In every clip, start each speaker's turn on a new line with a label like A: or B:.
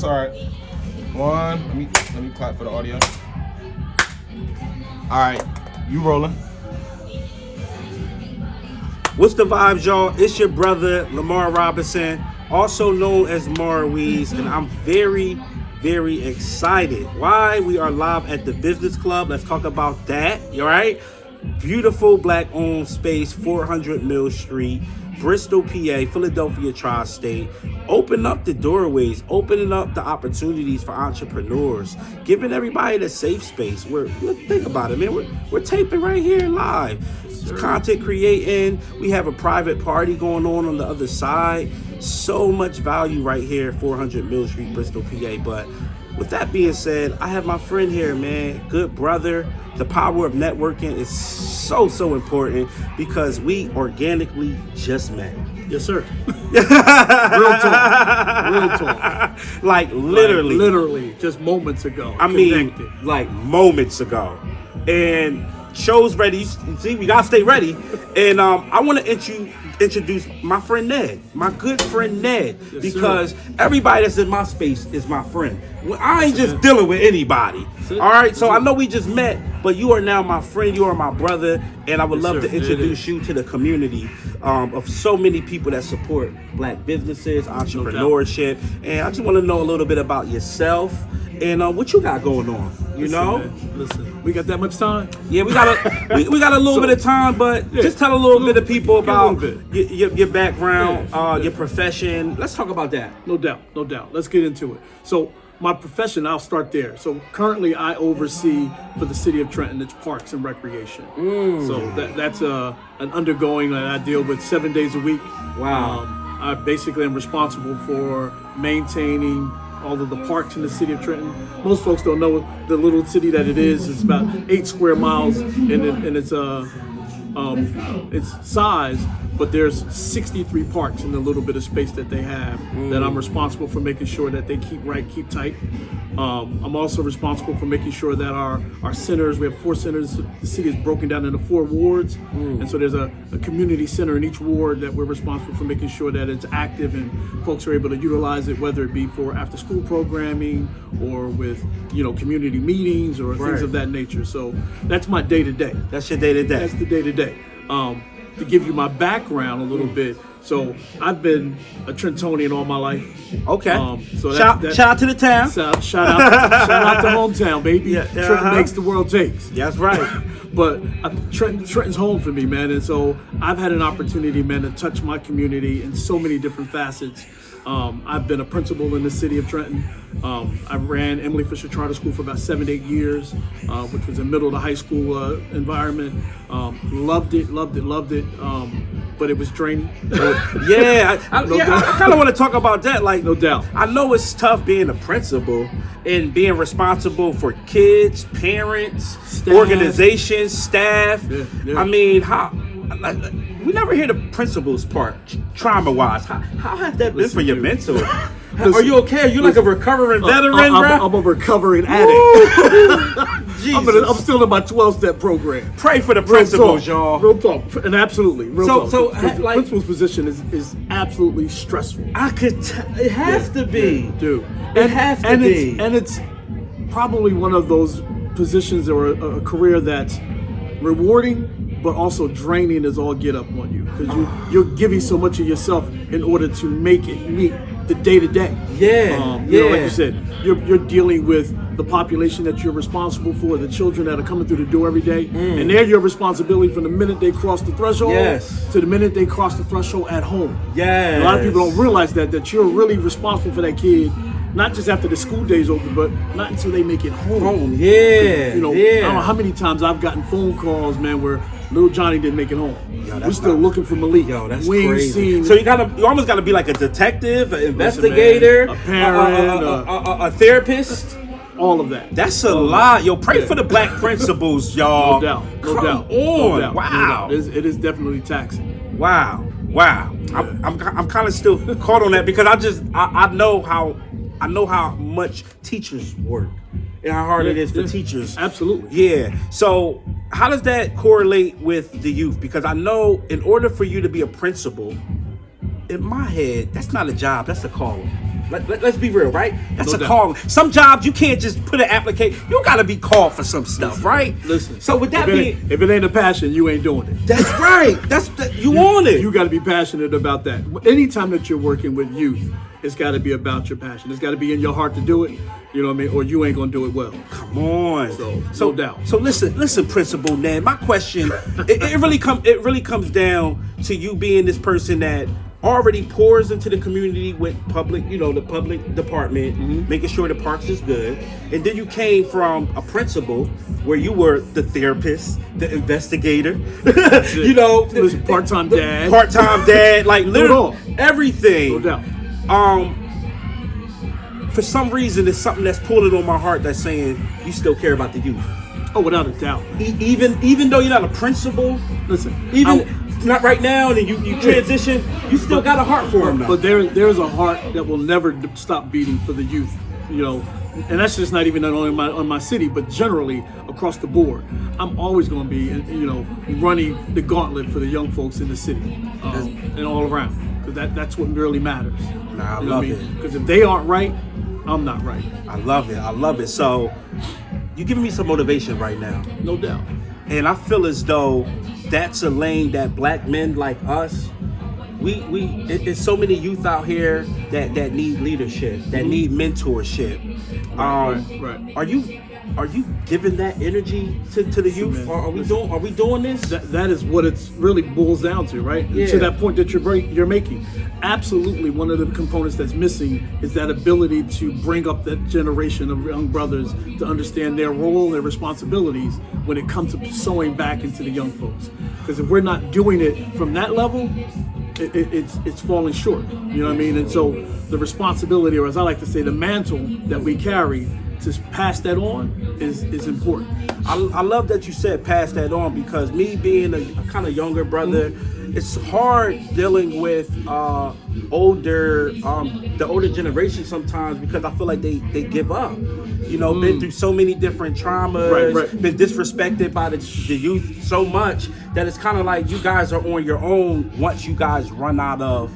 A: all right. One. Let me clap for the audio. All right, you rolling.
B: What's the vibes, y'all? It's your brother, Lamar Robinson, also known as Marweez, and I'm very, very excited. Why? We are live at the Business Club. Let's talk about that, all right? Beautiful Black-owned space, 400 Mill Street, Bristol, PA, Philadelphia Tri-State. Open up the doorways, opening up the opportunities for entrepreneurs, giving everybody the safe space. Think about it, man. We're taping right here live. Content creating. We have a private party going on the other side. So much value right here, 400 Mill Street, Bristol, PA. But with that being said, I have my friend here, man. Good brother. The power of networking is so important because we organically just met.
C: Yes, sir. Real talk.
B: Like literally,
C: just moments ago.
B: I mean, like moments ago. And show's ready. See, we gotta stay ready. And I want to introduce my friend Ned, my good friend Ned,
C: yes,
B: because
C: sir.
B: Everybody that's in my space is my friend. I ain't just dealing with anybody. All right, so I know we just met, but you are now my friend. You are my brother, and I would love to introduce you to the community of so many people that support Black businesses, entrepreneurship, and I just want to know a little bit about yourself and what you got going on.
C: Listen, we got that much time?
B: Yeah, we got a little bit of time, but just tell a little bit of people about your background, your profession. Let's talk about that.
C: No doubt. Let's get into it. So my profession, I'll start there. So currently I oversee for the city of Trenton, its parks and recreation. So that's an undergoing that I deal with 7 days a week.
B: Wow.
C: I basically am responsible for maintaining all of the parks in the city of Trenton. Most folks don't know the little city that it is. It's about 8 square miles in its size, but there's 63 parks in the little bit of space that they have that I'm responsible for making sure that they keep tight. I'm also responsible for making sure that our centers, we have 4 centers, the city is broken down into 4 wards, and so there's a community center in each ward that we're responsible for making sure that it's active and folks are able to utilize it, whether it be for after school programming or with community meetings or things of that nature. So that's my day-to-day.
B: That's your day-to-day.
C: That's the day-to-day. To give you my background a little bit, so I've been a Trentonian all my life.
B: Okay.
C: So
B: shout out to the town.
C: Shout out to hometown, baby. Trenton makes the world takes.
B: That's right.
C: But Trenton's home for me, man, and so I've had an opportunity, man, to touch my community in so many different facets. I've been a principal in the city of Trenton. I ran Emily Fisher Charter School for about 7 to 8 years, which was a middle to high school environment. Loved it, but it was draining.
B: I kind of want to talk about that. Like,
C: no doubt.
B: I know it's tough being a principal and being responsible for kids, parents, organizations, staff.
C: Yeah.
B: I mean, we never hear the principal's part, trauma-wise. How has that been for your mental? Are you okay? Are you like a recovering veteran, bro?
C: I'm a recovering addict. I'm still in my 12-step program.
B: Pray for the principals, y'all.
C: Real talk, and absolutely.
B: So
C: the principal's position is absolutely stressful.
B: It has to be,
C: dude.
B: It has to be,
C: and it's probably one of those positions or a career that's rewarding, but also draining as all get up on you because you're giving so much of yourself in order to make it meet the day-to-day. Like you said, you're dealing with the population that you're responsible for, the children that are coming through the door every day, and they're your responsibility from the minute they cross the threshold to the minute they cross the threshold at home. A lot of people don't realize that you're really responsible for that kid, not just after the school day's over, but not until they make it home. I don't know how many times I've gotten phone calls, man, where little Johnny didn't make it home. We're still looking for Malik.
B: That's crazy. So you almost gotta be like a detective, an investigator,
C: a parent,
B: a therapist.
C: All of that.
B: That's a lot. Yo, pray for the Black principals, y'all.
C: No doubt.
B: Wow.
C: It is definitely taxing.
B: Wow. I'm kind of still caught on that because I know how much teachers work and how hard it is for teachers.
C: Absolutely.
B: Yeah. So how does that correlate with the youth? Because I know in order for you to be a principal, in my head, that's not a job, that's a calling. Let's be real, right? That's
C: No
B: a
C: doubt.
B: calling. Some jobs you can't just put an application. You gotta be called for some stuff, right?
C: Listen.
B: So with that
C: if it ain't a passion, you ain't doing it.
B: that's right. You want it.
C: You got to be passionate about that. Anytime that you're working with youth, it's got to be about your passion. It's got to be in your heart to do it. You know what I mean? Or you ain't gonna do it well.
B: Come on.
C: So no doubt.
B: So listen, Principal Ned. My question, it really comes down to you being this person that already pours into the community with public, the public department, making sure the parks is good. And then you came from a principal where you were the therapist, the investigator,
C: Listen, part-time dad,
B: like literally everything.
C: No doubt.
B: For some reason, it's something that's pulling on my heart that's saying you still care about the youth.
C: Oh, without a doubt.
B: Even though you're not a principal,
C: Listen,
B: not right now, and then you transition, you still got a heart for them.
C: But there's a heart that will never stop beating for the youth, and that's just not even only on my city, but generally across the board. I'm always going to be, running the gauntlet for the young folks in the city and all around, because that's what really matters.
B: I love it.
C: Because if they aren't right, I'm not right.
B: I love it. So you're giving me some motivation right now.
C: No doubt.
B: And I feel as though that's a lane that black men like us, it's so many youth out here that need leadership, that need mentorship.
C: Right.
B: Are you giving that energy to the youth? Are we doing this?
C: That is what it's really boils down to, right?
B: Yeah.
C: To that point that you're making. Absolutely, one of the components that's missing is that ability to bring up that generation of young brothers to understand their role, their responsibilities when it comes to sowing back into the young folks. Because if we're not doing it from that level, it's falling short. You know what I mean? And so the responsibility, or as I like to say, the mantle that we carry to pass that on is important.
B: I love that you said pass that on, because me being a kind of younger brother, it's hard dealing with the older generation sometimes, because I feel like they give up. Been through so many different traumas,
C: Right.
B: been disrespected by the youth so much that it's kind of like you guys are on your own once you guys run out of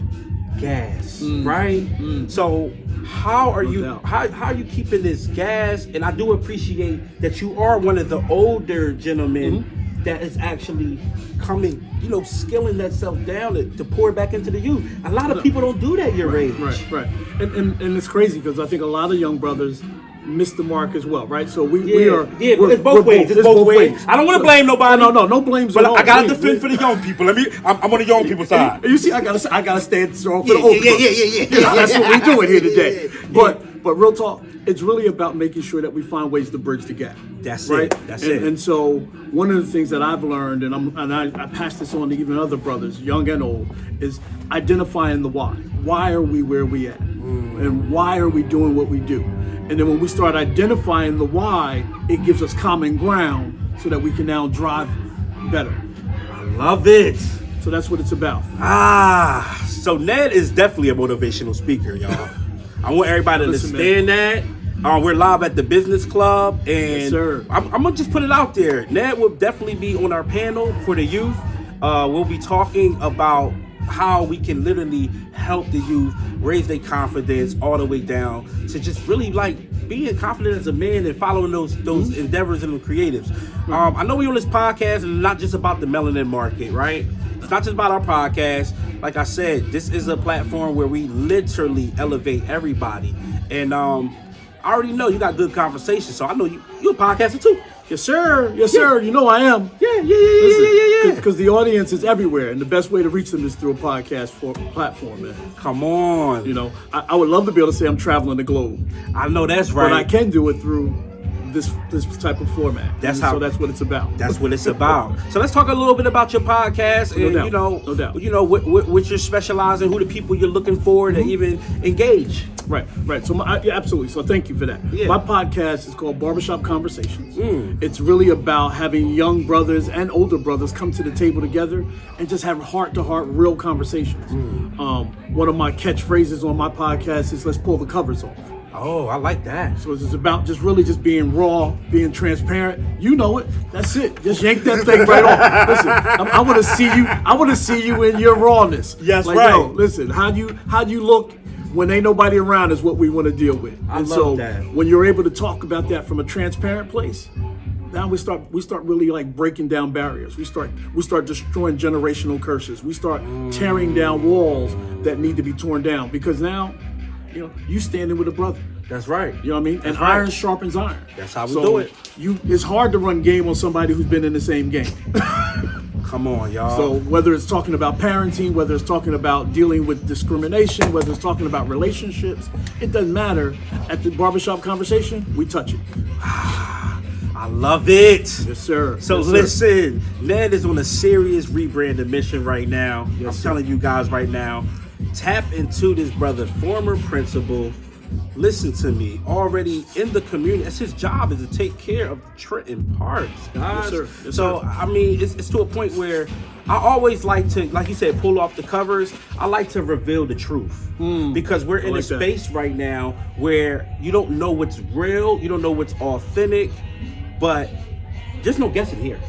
B: gas, right? So how are you keeping this gas? And I do appreciate that you are one of the older gentlemen that is actually coming, skilling that self down to pour back into the youth. A lot of people don't do that your age.
C: Right. And it's crazy, because I think a lot of young brothers miss the mark as well, right? So we are.
B: Yeah, it's both ways. It's both ways. I don't want to blame nobody.
C: No blames.
B: But I gotta defend for the young people. I'm on the young people's side.
C: You see, I gotta stand strong for the old.
B: Yeah.
C: That's what we're doing here today. But real talk, it's really about making sure that we find ways to bridge the gap.
B: That's
C: right.
B: That's it.
C: And so one of the things that I've learned, and I pass this on to even other brothers, young and old, is identifying the why. Why are we where we at? And why are we doing what we do? And then when we start identifying the why, it gives us common ground so that we can now drive better.
B: I love it.
C: So that's what it's about.
B: So Ned is definitely a motivational speaker, y'all. I want everybody to understand that. We're live at the Business Club, and
C: yes, sir.
B: I'm gonna just put it out there. Ned will definitely be on our panel for the youth. We'll be talking about how we can literally help the youth raise their confidence all the way down to just really being confident as a man and following those endeavors and the creatives. I know we on this podcast, and not just about the Melanin Market, right? It's not just about our podcast. Like I said, this is a platform where we literally elevate everybody. And I already know you got good conversation, so I know you're a podcaster too.
C: Yes, sir. Yes, sir. You know I am.
B: Yeah.
C: Because the audience is everywhere, and the best way to reach them is through a podcast platform, man.
B: Come on.
C: I would love to be able to say I'm traveling the globe.
B: I know that's right.
C: But I can do it through this type of format. So that's what it's about.
B: That's what it's about. So let's talk a little bit about your podcast, and
C: no doubt.
B: What you're specializing, who the people you're looking for to even engage.
C: Right. So absolutely. So thank you for that.
B: Yeah.
C: My podcast is called Barbershop Conversations. It's really about having young brothers and older brothers come to the table together and just have heart-to-heart, real conversations. One of my catchphrases on my podcast is "Let's pull the covers off."
B: Oh, I like that.
C: So it's about just being raw, being transparent. You know it. That's it. Just yank that thing right off. Listen, I want to see you. I want to see you in your rawness.
B: Yes,
C: right. Yo, listen, how you look when ain't nobody around is what we want to deal with.
B: I
C: And
B: love
C: so
B: that.
C: when you're able to talk about that from a transparent place, now we start really like breaking down barriers. We start destroying generational curses. We start tearing down walls that need to be torn down, because now, you standing with a brother.
B: That's right.
C: You know what I mean? And
B: right.
C: iron sharpens iron.
B: That's how we do it.
C: It's hard to run game on somebody who's been in the same game.
B: Come on, y'all.
C: So whether it's talking about parenting, whether it's talking about dealing with discrimination, whether it's talking about relationships, it doesn't matter. At the barbershop conversation, we touch it.
B: I love it.
C: Yes, sir.
B: So
C: Yes, sir.
B: listen, Ned is on a serious rebranding mission right now.
C: Yes,
B: I'm
C: sir.
B: telling you guys right now, tap into this brother, former principal. Listen to me, already in the community. That's his job, is to take care of Trenton Parks, guys.
C: Yes, sir. Yes,
B: so,
C: sir.
B: I mean, it's to a point where I always like to, like you said, pull off the covers. I like to reveal the truth, because we're in
C: like
B: a space right now where you don't know what's real, you don't know what's authentic, but there's no guessing here.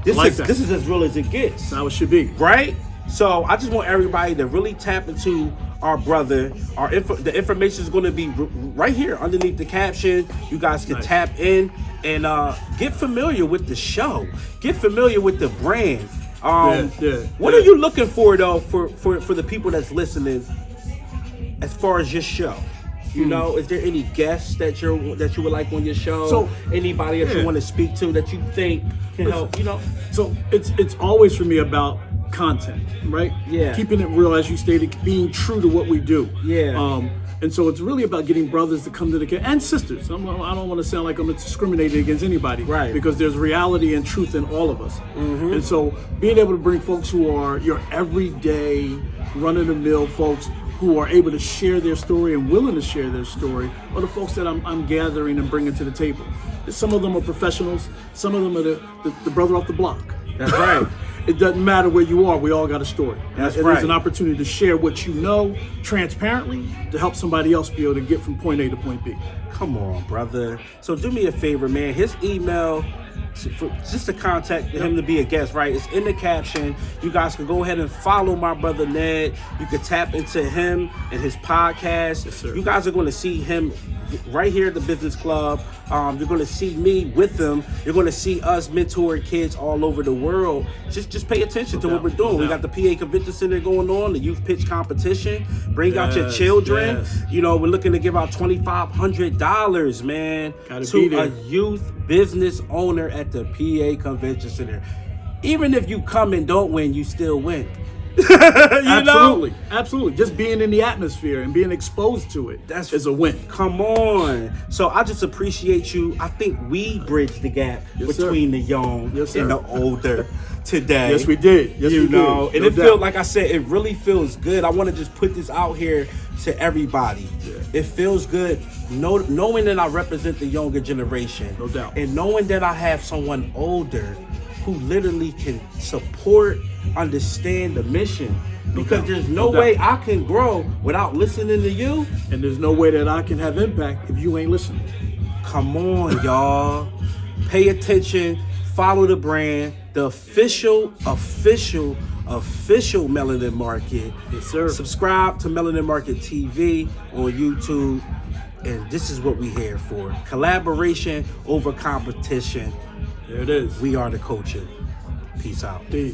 B: This is as real as it gets.
C: That's how it should be.
B: Right? So I just want everybody to really tap into our brother. The information is going to be right here underneath the caption. You guys can tap in and get familiar with the show. Get familiar with the brand. What are you looking for though for the people that's listening as far as your show? You know, is there any guests that you would like on your show?
C: So,
B: anybody that you want to speak to that you think can help?
C: So it's always for me about content, right?
B: Yeah.
C: Keeping it real, as you stated, being true to what we do.
B: Yeah.
C: And so it's really about getting brothers to come to the and sisters. I don't want to sound like I'm discriminating against anybody,
B: right?
C: Because there's reality and truth in all of us. And so being able to bring folks who are your everyday, run-of-the-mill folks who are able to share their story and willing to share their story are the folks that I'm gathering and bringing to the table. Some of them are professionals. Some of them are the brother off the block.
B: That's right.
C: It doesn't matter where you are. We all got a story.
B: That's
C: and
B: right.
C: There's an opportunity to share what you know transparently to help somebody else be able to get from point A to point B.
B: Come on, brother. So do me a favor, man. His email, just to contact him to be a guest, right? It's in the caption. You guys can go ahead and follow my brother Ned. You can tap into him and his podcast.
C: Yes, sir.
B: You guys are going to see him right here at the Business Club. You're going to see me with him. You're going to see us mentoring kids all over the world. Just pay attention to what we're doing. We got the PA Convention Center going on, the youth pitch competition. Bring out your children.
C: Yes.
B: We're looking to give out $2,500, man, to a youth business owner at the PA Convention Center. Even if you come and don't win, you still win.
C: Absolutely. Just being in the atmosphere and being exposed to it, is a win.
B: Come on. So I just appreciate you. I think we bridged the gap between the young and the older today.
C: Yes, we did. Yes, we did.
B: And it feels, like I said, it really feels good. I want to just put this out here to everybody. It feels good knowing that I represent the younger generation.
C: No doubt.
B: And knowing that I have someone older who literally can support, understand the mission. Because there's no way I can grow without listening to you.
C: And there's no way that I can have impact if you ain't listening.
B: Come on, y'all. Pay attention. Follow the brand. The official Melanin Market.
C: Yes, sir.
B: Subscribe to Melanin Market TV on YouTube. And this is what we're here for. Collaboration over competition.
C: There it is.
B: We are the culture. Peace out.
C: Peace.